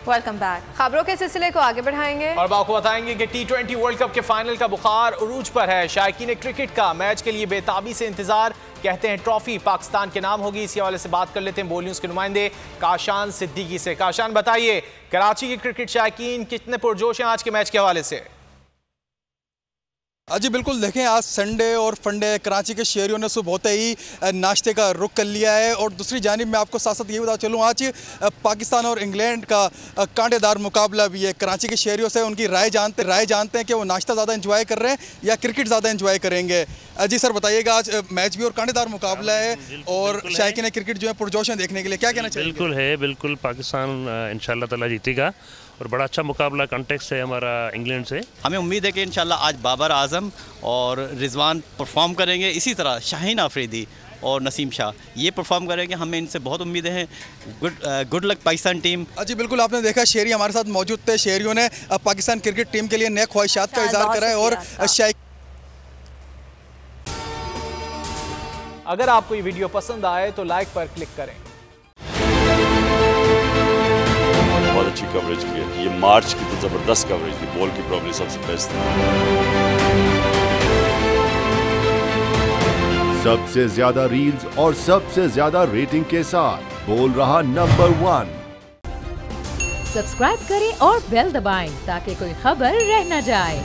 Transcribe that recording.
Welcome back. खबरों के सिलसिले को आगे बढ़ाएंगे और आपको बताएंगे कि T20 वर्ल्ड कप के फाइनल का बुखार उरूज पर है। शायकीन क्रिकेट का मैच के लिए बेताबी से इंतजार। कहते हैं ट्रॉफी पाकिस्तान के नाम होगी। इसी हवाले से बात कर लेते हैं बोल न्यूज के नुमाइंदे काशान सिद्दीकी से। काशान, बताइए कराची के क्रिकेट शायकीन कितने पुरजोश हैं आज के मैच के हवाले से? जी बिल्कुल, देखें आज संडे और फंडे कराची के शहरियों ने सुबह होते ही नाश्ते का रुख कर लिया है। और दूसरी जानिब मैं आपको साथ साथ ये बता चलूँ, आज पाकिस्तान और इंग्लैंड का कांटेदार मुकाबला भी है। कराची के शहरियों से उनकी राय जानते हैं कि वो नाश्ता ज़्यादा एंजॉय कर रहे हैं या क्रिकेट ज़्यादा एंजॉय करेंगे। जी सर बताइएगा, आज मैच भी और कांटेदार मुकाबला है और शायकीन क्रिकेट जो है पुरजोश हैं देखने के लिए, क्या कहना चाहिए? बिल्कुल है, बिल्कुल पाकिस्तान इंशाल्लाह ताला जीतेगा और बड़ा अच्छा मुकाबला कंटेक्स्ट है हमारा इंग्लैंड से। हमें उम्मीद है कि इंशाल्लाह आज बाबर आजम और रिजवान परफॉर्म करेंगे, इसी तरह शाहीन आफरीदी और नसीम शाह ये परफॉर्म करेंगे। हमें इनसे बहुत उम्मीदें हैं। Good luck Pakistan team. जी बिल्कुल, आपने देखा शहरी हमारे साथ मौजूद थे। शहरियों ने पाकिस्तान क्रिकेट टीम के लिए नए ख्वाहिशात का इजहार करा है। और अगर आपको ये वीडियो पसंद आए तो लाइक पर क्लिक करें। बहुत अच्छी कवरेज की है। ये मार्च की तो जबरदस्त कवरेज थी, बॉल की प्रॉब्लम सबसे बेस्ट थी। सबसे ज्यादा रील्स और सबसे ज्यादा रेटिंग के साथ बोल रहा नंबर 1। सब्सक्राइब करें और बेल दबाएं ताकि कोई खबर रह न जाए।